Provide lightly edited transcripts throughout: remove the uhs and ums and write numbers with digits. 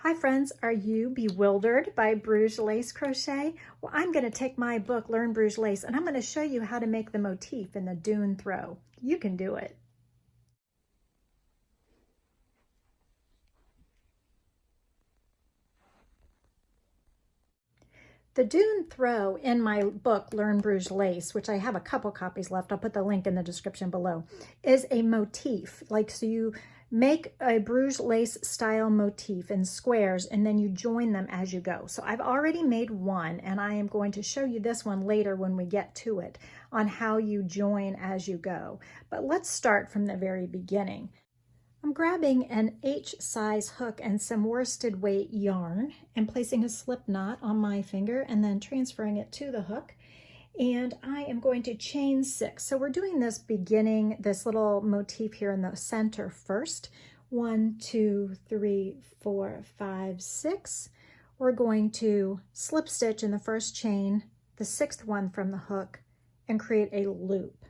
Hi friends, are you bewildered by Bruges lace crochet? Well, I'm going to take my book, Learn Bruges Lace, and I'm going to show you how to make the motif in the Dune throw. You can do it. The Dune throw in my book, Learn Bruges Lace, which I have a couple copies left, I'll put the link in the description below, is a motif. So you make a Bruges lace style motif in squares and then you join them as you go. So I've already made one and I am going to show you this one later when we get to it on how you join as you go. But let's start from the very beginning. I'm grabbing an H size hook and some worsted weight yarn and placing a slip knot on my finger and then transferring it to the hook. And I am going to chain 6. So we're doing this beginning, this little motif here in the center first. 1, 2, 3, 4, 5, 6. We're going to slip stitch in the first chain, the 6th one from the hook, and create a loop.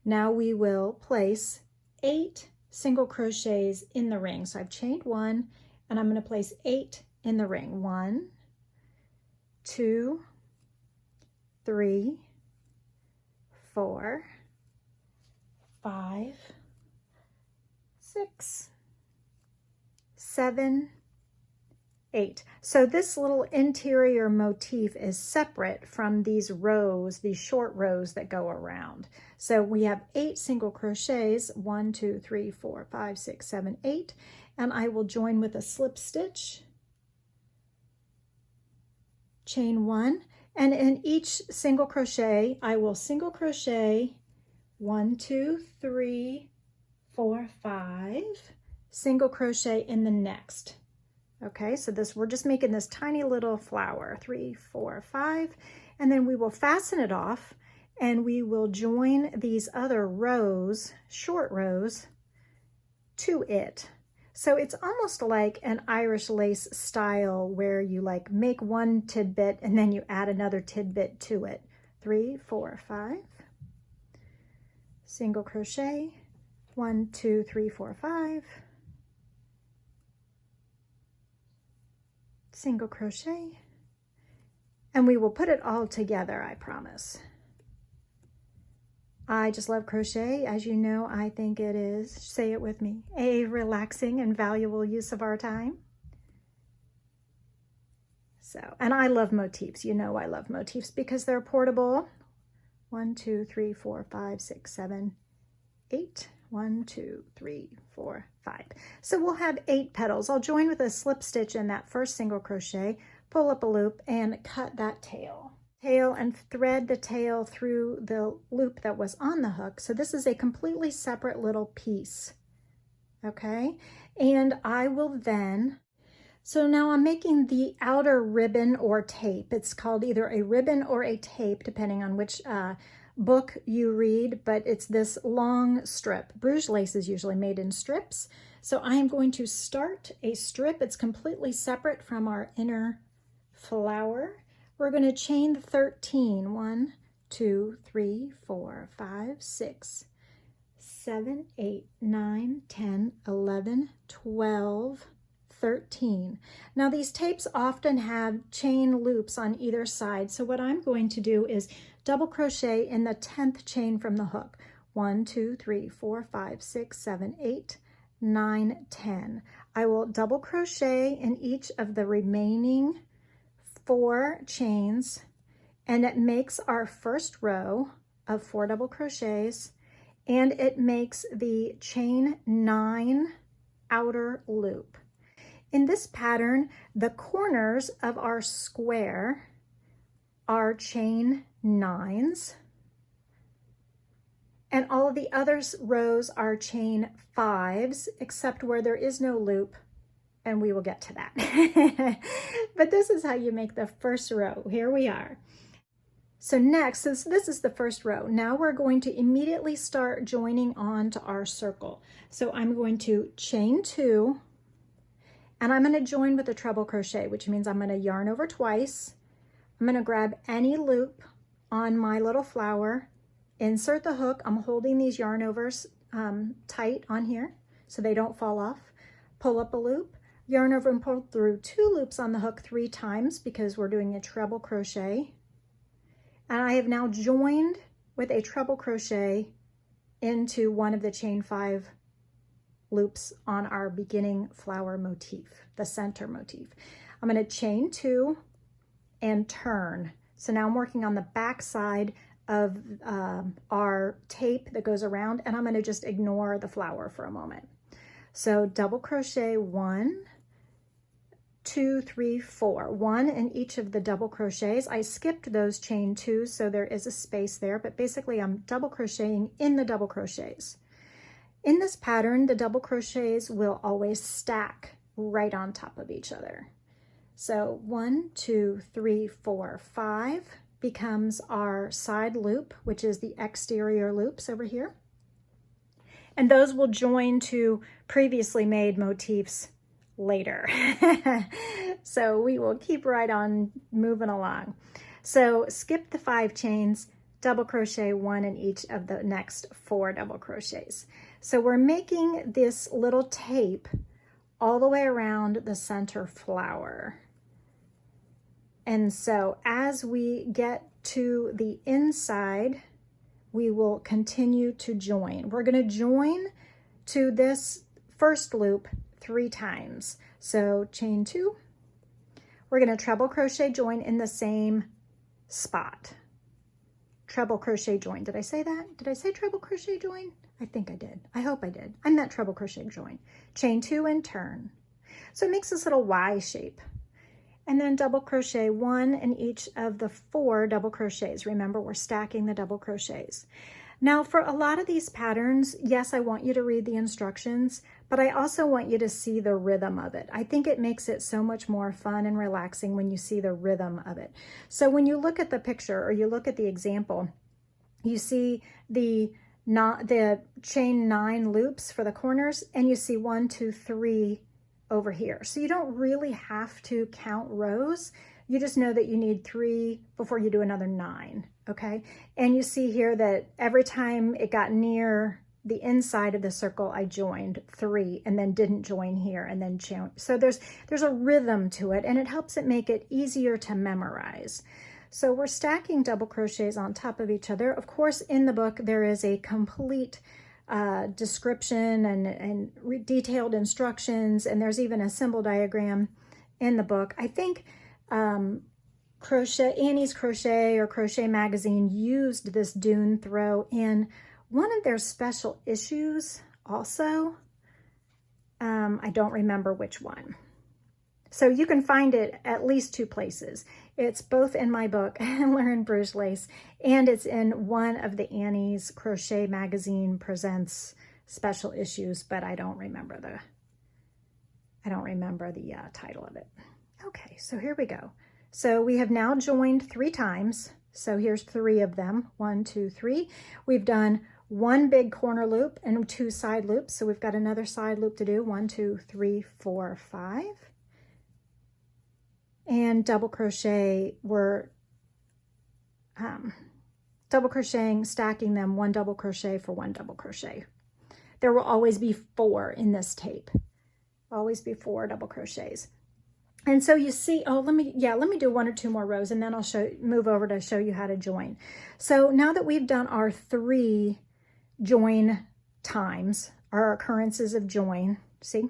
Now we will place 8 single crochets in the ring. So I've chained 1 and I'm going to place 8 in the ring. 1, 2, 3, 4, 5, 6, 7, 8. So this little interior motif is separate from these rows, these short rows that go around. So we have 8 single crochets, 1, 2, 3, 4, 5, 6, 7, 8, and I will join with a slip stitch, chain 1, and in each single crochet, I will single crochet 1, 2, 3, 4, 5, single crochet in the next. Okay, so we're just making this tiny little flower, 3, 4, 5, and then we will fasten it off and we will join these other rows, short rows, to it. So it's almost like an Irish lace style where you make one tidbit and then you add another tidbit to it. 3, 4, 5, single crochet, 1, 2, 3, 4, 5, single crochet, and we will put it all together, I promise. I just love crochet. As you know, I think it is, say it with me, a relaxing and valuable use of our time. So, and I love motifs. You know I love motifs because they're portable. 1, 2, 3, 4, 5, 6, 7, 8. 1, 2, 3, 4, 5. So we'll have 8 petals. I'll join with a slip stitch in that first single crochet, pull up a loop and cut that tail and thread the tail through the loop that was on the hook. So this is a completely separate little piece. Okay, and I will then, so now I'm making the outer ribbon or tape. It's called either a ribbon or a tape depending on which book you read, but it's this long strip. Bruges lace is usually made in strips. So I am going to start a strip. It's completely separate from our inner flower. We're going to chain 13. 1, 2, 3, 4, 5, 6, 7, 8, 9, 10, 11, 12, 13. Now these tapes often have chain loops on either side. So what I'm going to do is double crochet in the 10th chain from the hook. 1, 2, 3, 4, 5, 6, 7, 8, 9, 10. I will double crochet in each of the remaining 4 chains, and it makes our first row of 4 double crochets, and it makes the chain 9 outer loop. In this pattern, the corners of our square are chain 9s, and all of the other rows are chain 5s, except where there is no loop, and we will get to that. But this is how you make the first row. Here we are. So next, since this is the first row, now we're going to immediately start joining on to our circle. So I'm going to chain 2, and I'm going to join with a treble crochet, which means I'm going to yarn over twice. I'm going to grab any loop on my little flower, insert the hook. I'm holding these yarn overs tight on here so they don't fall off. Pull up a loop, yarn over and pull through 2 loops on the hook 3 times because we're doing a treble crochet. And I have now joined with a treble crochet into one of the chain 5 loops on our beginning flower motif, the center motif. I'm going to chain 2 and turn. So now I'm working on the back side of our tape that goes around, and I'm going to just ignore the flower for a moment. So double crochet 1, 2, 3, 4, 1 in each of the double crochets. I skipped those chain 2, so there is a space there, but basically I'm double crocheting in the double crochets. In this pattern, the double crochets will always stack right on top of each other. So 1, 2, 3, 4, 5 becomes our side loop, which is the exterior loops over here. And those will join to previously made motifs later. So we will keep right on moving along. So skip the 5 chains, double crochet 1 in each of the next 4 double crochets. So we're making this little tape all the way around the center flower. And so as we get to the inside, we will continue to join. We're going to join to this first loop 3 times. So chain 2, we're going to treble crochet join in the same spot. Treble crochet join. Did I say that? Did I say treble crochet join? I think I did. I hope I did. I meant treble crochet join. Chain 2 and turn. So it makes this little Y shape. And then double crochet 1 in each of the 4 double crochets. Remember, we're stacking the double crochets. Now for a lot of these patterns, yes, I want you to read the instructions, but I also want you to see the rhythm of it. I think it makes it so much more fun and relaxing when you see the rhythm of it. So when you look at the picture or you look at the example, you see the chain 9 loops for the corners, and you see 1, 2, 3 over here. So you don't really have to count rows. You just know that you need 3 before you do another 9, okay? And you see here that every time it got near the inside of the circle, I joined 3 and then didn't join here and then chain. So there's a rhythm to it, and it helps it make it easier to memorize. So we're stacking double crochets on top of each other. Of course, in the book, there is a complete description and detailed instructions, and there's even a symbol diagram in the book. I think Annie's Crochet or Crochet Magazine used this Dune throw in one of their special issues also. I don't remember which one. So you can find it at least 2 places. It's both in my book, Learn Bruges Lace, and it's in one of the Annie's Crochet Magazine Presents special issues, but I don't remember the title of it. Okay, so here we go. So we have now joined 3 times. So here's 3 of them. 1, 2, 3. We've done 1 big corner loop and 2 side loops. So we've got another side loop to do. 1, 2, 3, 4, 5. And double crochet, we're double crocheting, stacking them 1 double crochet for 1 double crochet. There will always be 4 in this tape. Always be 4 double crochets. And so you see, oh, let me do 1 or 2 more rows, and then I'll move over to show you how to join. So now that we've done our 3 join times, our occurrences of join, see?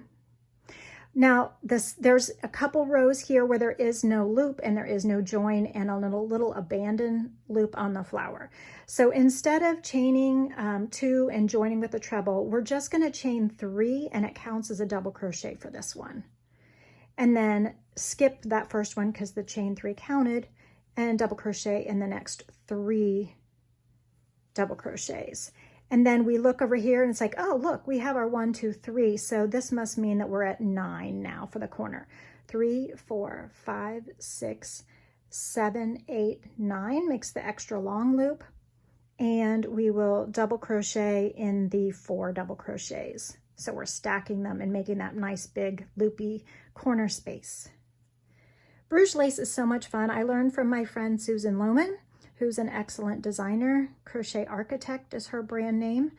Now there's a couple rows here where there is no loop and there is no join, and a little abandon loop on the flower. So instead of chaining 2 and joining with the treble, we're just going to chain 3, and it counts as a double crochet for this one. And then skip that first one because the chain 3 counted, and double crochet in the next 3 double crochets. And then we look over here and it's like, oh, look, we have our 1, 2, 3. So this must mean that we're at 9 now for the corner. 3, 4, 5, 6, 7, 8, 9 makes the extra long loop. And we will double crochet in the 4 double crochets. So we're stacking them and making that nice big loopy corner space. Bruges lace is so much fun. I learned from my friend Susan Lohman, who's an excellent designer. Crochet Architect is her brand name.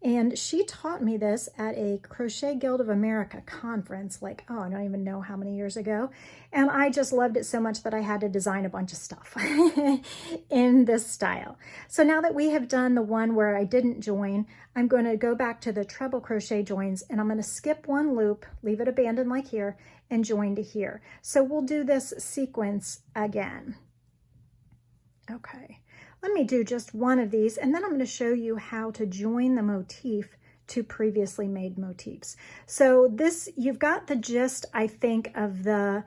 And she taught me this at a Crochet Guild of America conference, like, oh, I don't even know how many years ago. And I just loved it so much that I had to design a bunch of stuff in this style. So now that we have done the one where I didn't join, I'm going to go back to the treble crochet joins, and I'm going to skip one loop, leave it abandoned like here, and join to here. So we'll do this sequence again. Okay. Let me do just one of these, and then I'm going to show you how to join the motif to previously made motifs. So this, you've got the gist, I think, of the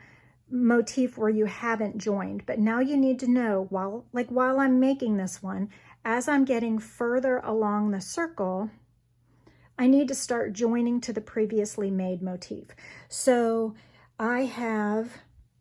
motif where you haven't joined, but now you need to know, while I'm making this one, as I'm getting further along the circle, I need to start joining to the previously made motif. So I have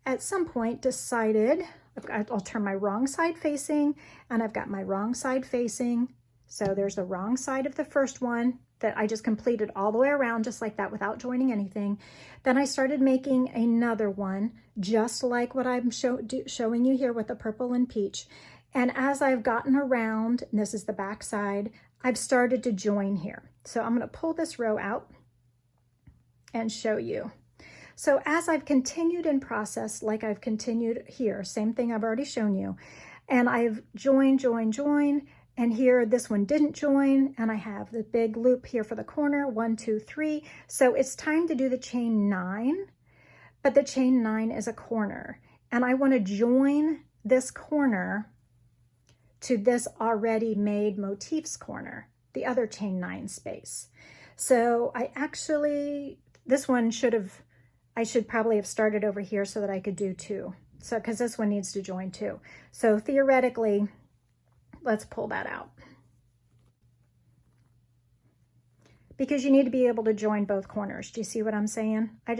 at some point decided, I'll turn my wrong side facing, and I've got my wrong side facing. So there's the wrong side of the first one that I just completed all the way around just like that without joining anything. Then I started making another one just like what I'm showing you here with the purple and peach. And as I've gotten around, and this is the back side, I've started to join here. So I'm going to pull this row out and show you. So as I've continued in process, like I've continued here, same thing I've already shown you, and I've joined, and here this one didn't join, and I have the big loop here for the corner, 1, 2, 3. So it's time to do the chain 9, but the chain 9 is a corner, and I want to join this corner to this already made motifs corner, the other chain 9 space. So I actually, this one I should probably have started over here so that I could do 2. So, because this one needs to join 2. So theoretically, let's pull that out. Because you need to be able to join both corners. Do you see what I'm saying? I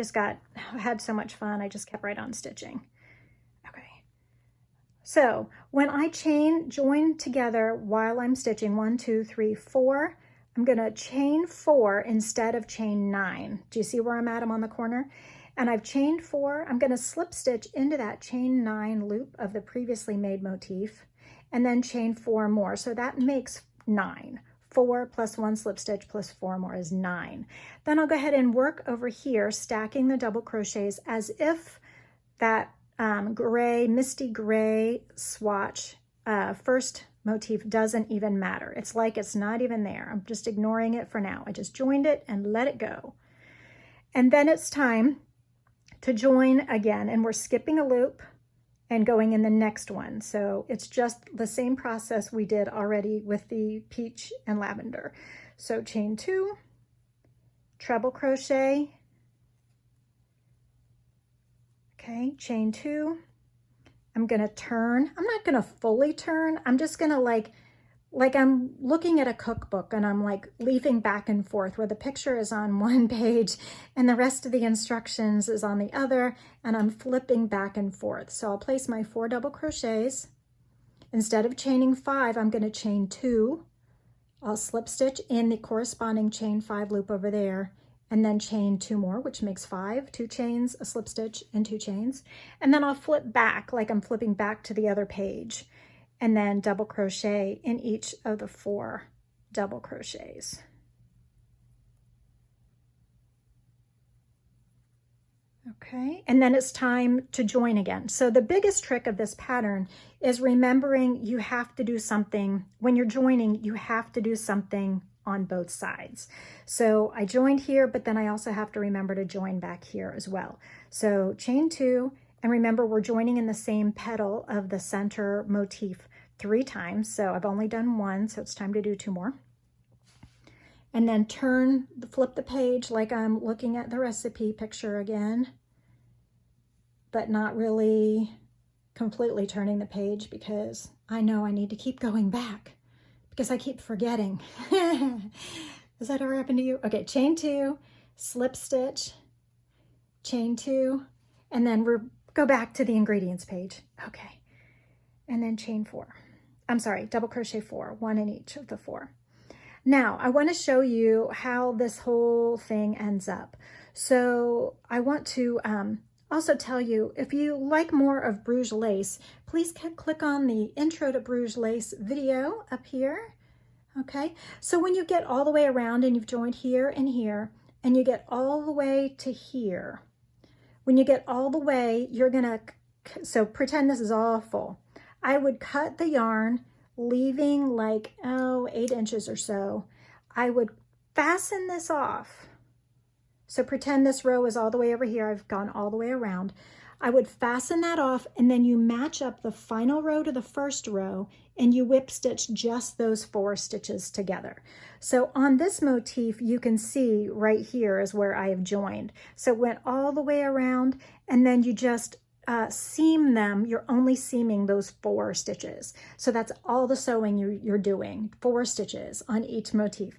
had so much fun, I just kept right on stitching. Okay. So when I join together while I'm stitching, 1, 2, 3, 4, I'm gonna chain 4 instead of chain 9. Do you see where I'm at? I'm on the corner. And I've chained 4, I'm going to slip stitch into that chain 9 loop of the previously made motif, and then chain 4 more. So that makes 9. 4 plus 1 slip stitch plus 4 more is 9. Then I'll go ahead and work over here, stacking the double crochets as if that misty gray swatch first motif doesn't even matter. It's like it's not even there. I'm just ignoring it for now. I just joined it and let it go. And then it's time to join again, and we're skipping a loop and going in the next one. So it's just the same process we did already with the peach and lavender. So chain 2, treble crochet, okay, chain 2. I'm going to turn. I'm not going to fully turn. I'm just going to like I'm looking at a cookbook, and I'm like leafing back and forth where the picture is on one page and the rest of the instructions is on the other, and I'm flipping back and forth. So I'll place my 4 double crochets. Instead of chaining 5, I'm going to chain 2. I'll slip stitch in the corresponding chain 5 loop over there, and then chain 2 more, which makes 5, 2 chains, a slip stitch, and 2 chains. And then I'll flip back like I'm flipping back to the other page, and then double crochet in each of the 4 double crochets. Okay, and then it's time to join again. So the biggest trick of this pattern is remembering you have to do something, when you're joining, you have to do something on both sides. So I joined here, but then I also have to remember to join back here as well. So chain 2, and remember we're joining in the same petal of the center motif 3 times. So I've only done 1, so it's time to do 2 more. And then flip the page like I'm looking at the recipe picture again, but not really completely turning the page because I know I need to keep going back because I keep forgetting. Has that ever happened to you? Okay, chain 2, slip stitch, chain 2, and then go back to the ingredients page. Okay, and then chain 4. I'm sorry, double crochet 4, 1 in each of the 4. Now, I want to show you how this whole thing ends up. So I want to also tell you, if you like more of Bruges lace, please click on the Intro to Bruges Lace video up here. Okay, so when you get all the way around and you've joined here and here, and you get all the way to here, when you get all the way, you're gonna, so pretend this is all full. I would cut the yarn, leaving like, 8 inches or so. I would fasten this off. So pretend this row is all the way over here. I've gone all the way around. I would fasten that off, and then you match up the final row to the first row, and you whip stitch just those 4 stitches together. So on this motif, you can see right here is where I have joined. So it went all the way around, and then you just seam them. You're only seaming those 4 stitches. So that's all the sewing you're doing, 4 stitches on each motif.